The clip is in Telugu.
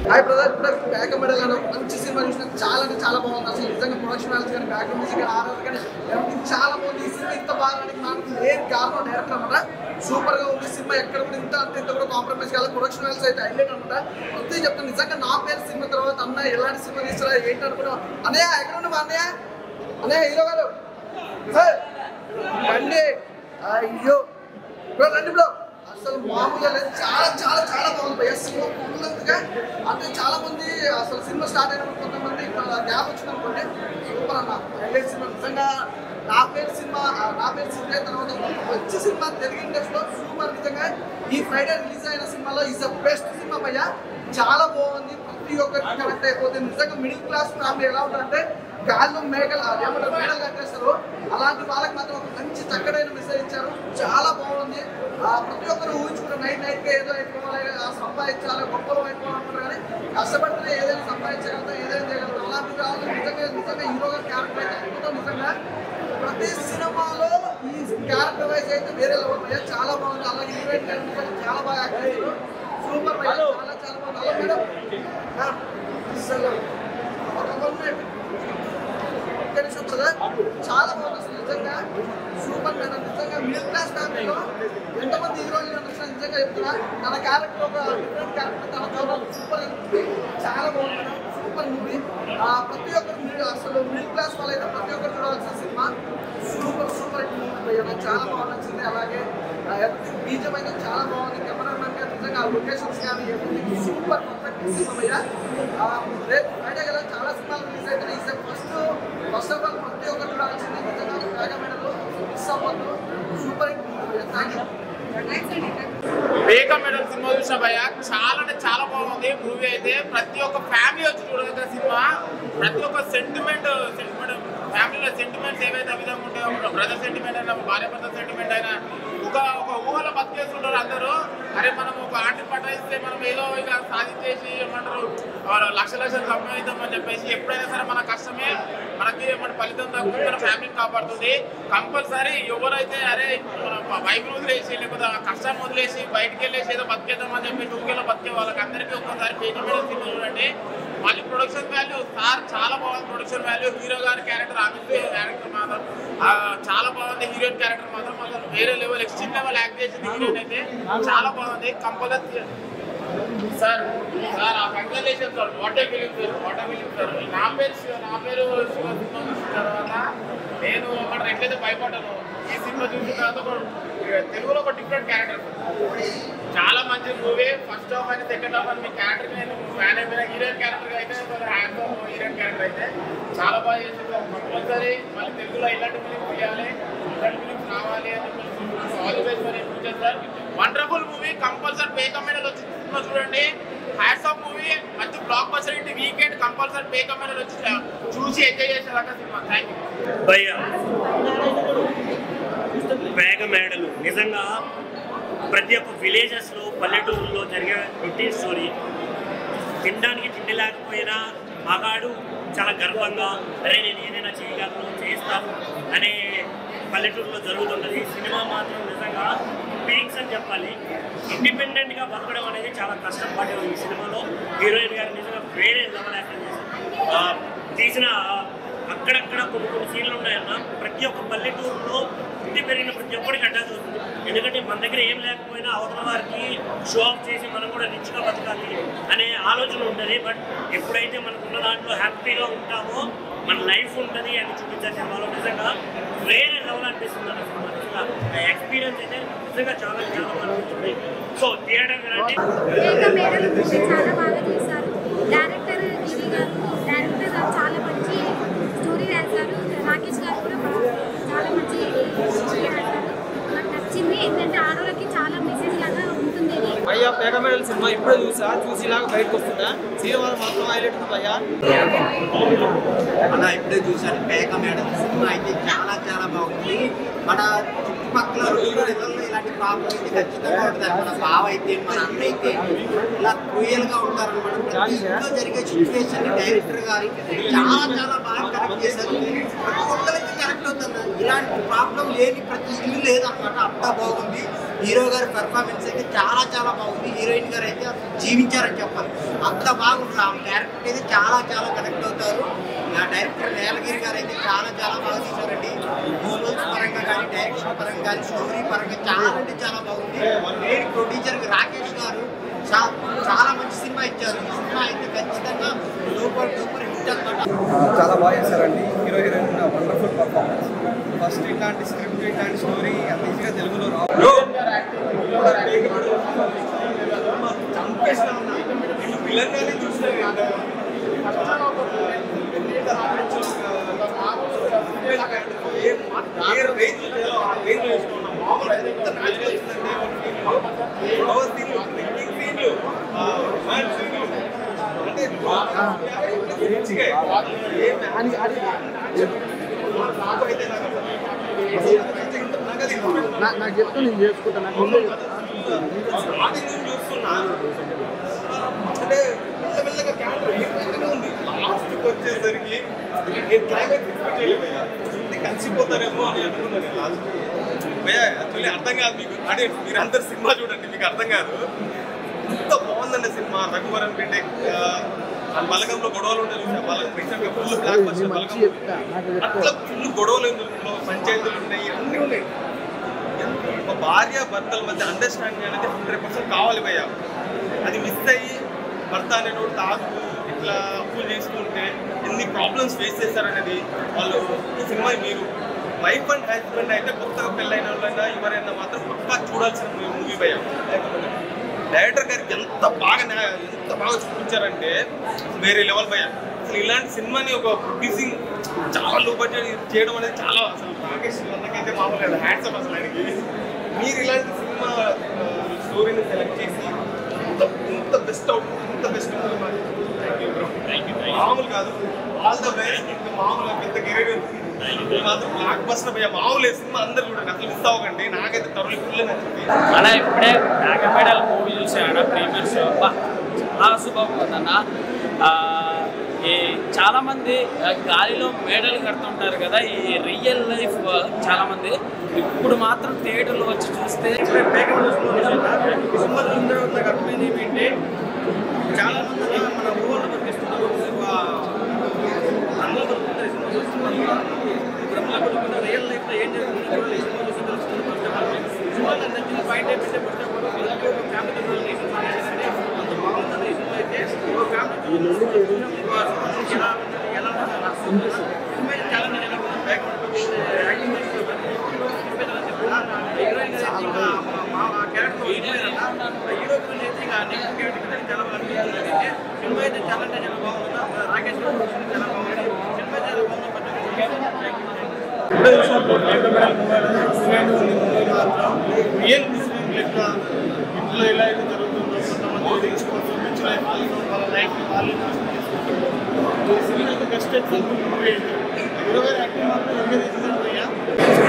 హాయ్ బ్రదర్, ఇప్పుడు బ్యాక్ మెడల్ అని ఒక మంచి సినిమా చూసిన చాలా అంటే చాలా బాగుంది. అసలు నిజంగా ప్రొడక్షన్ వాల్యూస్ కానీ బ్యాక్గ్రౌండ్ మ్యూజిక్ కానీ ఆర్ఆర్ కానీ ఎవ్రీథింగ్ చాలా బాగుంది. ఈ సినిమా ఇంత బాగానికి నాకు మెయిన్ కారణం డైరెక్టర్ అనమాట. సూపర్ గా ఉంది సినిమా. ఎక్కడ కూడా ఇంత అంటే ఇంత కూడా కాంప్రమైజ్ కాదు. ప్రొడక్షన్ వాల్యూస్ అయితే హైలైట్ అనమాట. ప్రతి చెప్తాను నిజంగా నా పేరు సినిమా తర్వాత అన్న ఎలాంటి సినిమా తీస్తారా ఏంటి అనుకున్నావు అన్నయ్య. ఎక్కడ ఉన్నా అన్నయ్య అన్నయ్య హీరో గారు రండి. అయ్యో బ్రో రండి బ్రో. అసలు మామూలుగా లేదు. చాలా చాలా చాలా బాగుంది భయ్య సినిమా. పూర్తిగా అంటే చాలా మంది అసలు సినిమా స్టార్ట్ అయినప్పుడు కొంతమంది గ్యాప్ వచ్చిందనుకోండి. సూపర్ అన్న హైలైట్ సినిమా నిజంగా. నా పేరు సినిమా తర్వాత మంచి సినిమా తెలుగు ఇండస్ట్రీలో సూపర్. నిజంగా ఈ ఫ్రైడే రిలీజ్ అయిన సినిమాలో ఈజ్ ద బెస్ట్ సినిమా భయ్య. చాలా బాగుంది. ప్రతి ఒక్కరికి కనెక్ట్ అయిపోతుంది. నిజంగా మిడిల్ క్లాస్ ఫ్యామిలీ ఎలా ఉంటారంటే గాల్లో మేకలు ఏమంటారు మేడలు కట్టేస్తారు. అలాంటి వాళ్ళకి మాత్రం ఒక మంచి చక్కడైన మెసేజ్ ఇచ్చారు. చాలా బాగుంది. ప్రతి ఒక్కరు ఊహించుకుంటారు నైట్గా ఏదో అయిపోవాలి, సంపాదించాలి, గొప్పలు అయిపోవాలనుకుంటారు. కానీ కష్టపడితే ఏదైనా సంపాదించగలుగుతాం, ఏదైనా చేయగలుగుతాం. అలాంటివి కావాలి. నిజంగా హీరో గారి క్యారెక్టర్ అయితే అద్భుతం. నిజంగా ప్రతి సినిమాలో ఈ క్యారెక్టర్ వైజ్ అయితే వేరే లెవెల్ భయ్య. చాలా బాగుంది. అలాగే హీరోయిన్ క్యారెక్టర్ చాలా బాగా యాక్ట్ చేశారు. సూపర్ భయ్య. చాలా చాలా బాగుంది. అలా మేడం అసలు ఒక చాలా బాగుంది. నిజంగా సూపర్ మేడం. నిజంగా మిడిల్ క్లాస్ ఫ్యామిలీలో ఎంతమంది హీరోయిన్లు నిజంగా చెప్తున్నా తన క్యారెక్టర్ ఒక డిఫరెంట్ క్యారెక్టర్ తన చూడాలి. సూపర్ చాలా బాగుంది మేడం. Super movie. ప్రతి ఒక్కరు అసలు మిడిల్ క్లాస్ వాళ్ళైతే ప్రతి ఒక్కరు చూడాల్సిన సినిమా. సూపర్ సూపర్ మూవీ నాకు చాలా బాగా నచ్చింది. అలాగే బీజం అయితే చాలా బాగుంది. కెమెరామెన్ గారు నిజంగా లొకేషన్స్ కానీ ఎవ్రీథింగ్ సూపర్ పర్ఫెక్ట్ సినిమా భయ్య. రేపు ఫ్రైడే కదా చాలా సినిమాలు రిలీజ్ అవుతాయి. ఈసారి ఫస్ట్ ఆఫ్ ఆల్ ప్రతి ఒక్కరు చూడాల్సింది. నిజంగా బ్యాక్ మెడల్ మిస్ అవ్వద్దు. Super hit movie. Thank you. Break medal cinema చూసిన భయ్య చాలా అంటే చాలా బాగుంది మూవీ అయితే. ప్రతి ఒక్క ఫ్యామిలీ వచ్చి చూడగలిగిన సినిమా. ప్రతి ఒక్క సెంటిమెంట్ ఫ్యామిలీలో సెంటిమెంట్స్ ఏవైతే విధంగా ఉంటాయో, బ్రదర్ సెంటిమెంట్ అయినా భార్య భర్త సెంటిమెంట్ అయినా ఒక ఊహలో బతికేస్తుంటారు అందరూ. అరే మనం ఒక ఆంటీ పట్టాయిస్తే మనం ఏదో ఇక సాధించేసి ఏమంటారు లక్షలు సంపాదిద్దామని చెప్పేసి ఎప్పుడైనా సరే మన కష్టమే మనకి మన ఫలితం దక్కుతుంది, మన ఫ్యామిలీని కాపాడుతుంది. కంపల్సరీ ఎవరైతే అరే మన వైఫ్ వదిలేసి లేకపోతే కష్టాన్ని వదిలేసి బయటకు వెళ్ళేసి ఏదో బతికేద్దామని చెప్పి టూకేలో బతికే వాళ్ళకి అందరికీ ఒక్కసారి పేజీ మీద సినిమా చూడండి. మళ్ళీ ప్రొడక్షన్ వాల్యూ సార్ చాలా బాగుంది. ప్రొడక్షన్ వాల్యూ హీరో గారి క్యారెక్టర్ క్యారెక్టర్ మాత్రం చాలా బాగుంది. హీరోయిన్ క్యారెక్టర్ మాత్రం అసలు వేరే లెవెల్ ఎక్స్ట్రీమ్ లెవెల్ యాక్ట్ చేసింది హీరోయిన్ అయితే. చాలా బాగుంది. కంపల్సరీ సార్ ఆ congratulation sir. What a film sir. నా పేరు శివ సినిమా చూసిన తర్వాత నేను అక్కడ ఎట్లయితే భయపడ్డాను ఈ సినిమా చూసిన తర్వాత తెలుగులో ఒక డిఫరెంట్ క్యారెక్టర్. చాలా మంచి మూవీ. ఫస్ట్ హాఫ్ అని సెకండ్ హాఫ్ అని మీ క్యారెక్టర్ నేను ఫ్యాన్ అయిపోయిన. హీరోయిన్ క్యారెక్టర్ అయితే హ్యాండ్ హీరోయిన్ క్యారెక్టర్ అయితే చాలా బాగా చేసింది. కంపల్సరీ మళ్ళీ తెలుగులో ఇలాంటి ఫిలిమ్స్ తీయాలి, ఇలాంటి ఫిలిమ్స్ రావాలి అని all the best for future sir. Wonderful movie. Compulsory break medal వచ్చి సినిమా చూడండి. Hats off movie. మంచి బ్లాక్ బస్టర్ ఇంటి వీకెండ్ కంపల్సరీ బ్రేక్ మెడల్ వచ్చి చూసి ఎంజాయ్ చేసేదాకా సినిమా. థ్యాంక్ యూ భయ్య. బ్రేక్ మెడల్ నిజంగా ప్రతి ఒక్క విలేజెస్లో పల్లెటూరులో జరిగే రొటీన్ స్టోరీ. తినడానికి తిండి లేకపోయినా మగాడు చాలా గర్వంగా అరే నేను ఏదైనా చేయగలను చేస్తాను అనే పల్లెటూరులో జరుగుతున్నది. సినిమా మాత్రం నిజంగా పీక్స్ అని చెప్పాలి. ఇండిపెండెంట్గా బతకడం అనేది చాలా కష్టపడే ఈ సినిమాలో హీరోయిన్ గారు నిజంగా వేరే లెవెల్ యాక్టింగ్ చేశారు. తీసిన అక్కడక్కడ కొన్ని సీన్లు ఉన్నాయన్న ప్రతి ఒక్క పల్లెటూరులో పుట్టి పెరిగిన ప్రతి ఒక్కరికి అటాచ్ అవుతుంది. ఎందుకంటే మన దగ్గర ఏం లేకపోయినా అవతల వారికి షో ఆఫ్ చేసి మనం కూడా రిచ్గా బతకాలి అనే ఆలోచన ఉంటుంది. బట్ ఎప్పుడైతే మనకున్న దాంట్లో హ్యాపీగా ఉంటామో మన లైఫ్ ఉంటుంది అని చూపించే సినిమాలో నిజంగా వేరే లెవెల్ అనిపిస్తుంది అన్న సినిమా. నిజంగా ఎక్స్పీరియన్స్ అయితే నిజంగా చాలా చాలా బాగా అనిపిస్తుంది. సో థియేటర్ వినండి. చాలా బాగా చేశారు. డైరెక్టర్ గిరి గారు చాలా మంచి స్టోరీ రాశారు. రాకేష్ గారు కూడా చాలా మంచి స్టోరీ రాశారు. నాకు నచ్చింది. ఏంటంటే ఆడవాళ్ళకి చాలా మెసేజ్ లాగా ఉంటుంది. అయ్యా పేక మెడల్ సినిమా ఇప్పుడే చూసి ఇలాగ బయటకు వస్తుందా సినిమా మాత్రం హైలైట్ ఉంది అయ్యా. అలా ఇప్పుడే చూసాను పేక మెడల్ సినిమా అయితే చాలా చాలా బాగుంది. మన చుట్టుపక్కల ఇళ్ళల్లో ఇలాంటి ప్రాబ్లం అయితే ఖచ్చితంగా ఉంటుంది. మన బావ అయితే మన అన్న అయితే ఇలా క్రూయల్గా ఉంటారనమాట. ప్రతి ఇంట్లో జరిగే సిచ్యువేషన్ డైరెక్టర్ గారి చాలా చాలా బాగా కరెక్ట్ చేశారు. ప్రతి ఒక్కరికి కరెక్ట్ అవుతుంది. ఇలాంటి ప్రాబ్లం లేని ప్రతి ఇల్లు లేదన్నమాట. అంతా బాగుంది. హీరో గారి పెర్ఫార్మెన్స్ అయితే చాలా చాలా బాగుంది. హీరోయిన్ గారు అయితే జీవించారని చెప్పాలి, అంత బాగుంటుంది. ఆ క్యారెక్టర్ అయితే చాలా చాలా కనెక్ట్ అవుతారు. డైరెక్టర్ నీలగిరి గారు అయితే చాలా చాలా బాగా తీశారండి. విజువల్స్ పరంగా కానీ, డైరెక్షన్ పరంగా కానీ, స్టోరీ పరంగా చాలా అంటే చాలా బాగుంది. మెయిన్ ప్రొడ్యూసర్ రాకేష్ గారు చాలా మంచి సినిమా ఇచ్చారు. ఈ సినిమా అయితే ఖచ్చితంగా సూపర్ సూపర్ హిట్ అన్నమాట. చాలా బాగా చేశారండి. Hero heroine wonderful performance. First ఇట్లాంటి స్క్రిప్ట్ ఇట్లాంటి స్టోరీ అంత ఈజీగా తెలుగులో రావు. నాకు చెప్తే నేను చేసుకుంటాను. అంటే మెల్లమెల్లగా క్యారెక్టర్ ఉంది. లాస్ట్కి వచ్చేసరికి క్లైమాక్స్ ఎక్స్పెక్ట్ చేయలేదు. కలిసిపోతారేమో అని అనుకున్నాను లాస్ట్. యాక్చువల్లీ అర్థం కాదు మీకు. అంటే మీరు అందరు సినిమా చూడండి, మీకు అర్థం కాదు. ఎంత బాగుందండి సినిమా. రఘువరన్ రెడ్డి బలగంలో గొడవలు ఉంటాయి. రీసెంట్గా ఫుల్ బ్లాక్ బస్టర్ బలగం, అట్లా ఫుల్ గొడవలు పంచాయతీలు ఉన్నాయి, అన్నీ ఉన్నాయి. ఒక భార్య భర్తల మధ్య అండర్స్టాండింగ్ అనేది 100% కావాలి భయ్య. అది మిస్ అయ్యి భర్త అనేటోడు తాగుతూ ఇట్లా అప్పులు చేసుకుంటే ఎన్ని ప్రాబ్లమ్స్ ఫేస్ చేస్తారనేది వాళ్ళు ఈ సినిమా మీరు వైఫ్ అండ్ హస్బెండ్ అయితే కొత్తగా పెళ్ళైన వాళ్ళైనా ఎవరైనా మాత్రం పక్కా చూడాల్సిన మూవీ భయ్య. లేకపోతే డైరెక్టర్ గారికి ఎంత బాగా చూపించారంటే వేరే లెవెల్ భయ్య. అసలు ఇలాంటి సినిమాని ఒక ప్రొడ్యూసింగ్ చాలా లో బడ్జెట్ చేయడం అనేది చాలా అసలు రాకేష్ అన్నకైతే మామూలు హ్యాండ్సప్ అసలు ఆయనకి. మీరు ఇలాంటి సినిమా స్టోరీని సెలెక్ట్ చేసి ఇంత బెస్ట్ మామూలు కాదు. All the best. ఇంకా మామూలు పెద్ద కెరీర్ మాత్రం బ్లాక్ బస్టర్ భయ్య. మామూలు సినిమా అందరు చూడండి, అసలు మిస్ అవ్వకండి. నాకైతే తరుణ్ ఫుల్ నచ్చింది. అలా ఇప్పుడే నాగమేడల్ మూవీ చూసాడు ప్రీమియర్ షో. చాలా శుభందన్న. చాలామంది గాలిలో మేడలు కడుతుంటారు కదా, ఈ రియల్ లైఫ్ చాలామంది ఇప్పుడు మాత్రం థియేటర్లో వచ్చి చూస్తే సినిమా చూసిన తర్వాత నాకు అర్థమైంది ఏంటంటే చాలామంది మన ఊళ్ళో బతికిస్తున్నారు, అందులో బతుకుతారు. సినిమా చూస్తున్నారు, బ్రహ్మలో బతుకున్న రియల్ లైఫ్లో ఏం జరుగుతుంది సినిమా చూసి తెలుస్తుంది. సినిమా నచ్చిన పాయింట్ ఏంటంటే ఫస్ట్ ఆఫ్ ఆల్ పిల్లలకి ఒక ఫ్యామిలీ రిలేషన్స్ అంటే అంత బాగుంటుంది. ఈ సినిమా అయితే ఒక ఫ్యామిలీ ఎలా ఉంటుంది సినిమా చాలా బ్యాక్గ్రౌండ్ యాక్టింగ్ చేస్తున్నారు. హీరోయిన్ క్యారెక్టర్ హీరో గురించి అయితే ఇంకా నెక్స్ట్ క్యారెక్టర్ చాలా బాగా అనిపిస్తుంది. సినిమా అయితే చాలా అంటే చాలా బాగుంది. రాకేష్ చాలా బాగుంది. సినిమా చాలా బాగుంది. రియల్ ఇంట్లో ఎలా అయితే జరుగుతుందో కొంతమంది చూపించిన వాళ్ళ లైఫ్ వాళ్ళు బెస్ట్ ఎగ్జాంపుల్ మూవీ అయితే. హీరో గారి యాక్టింగ్ మాత్రం ఎంకరేజ్ చేశారు.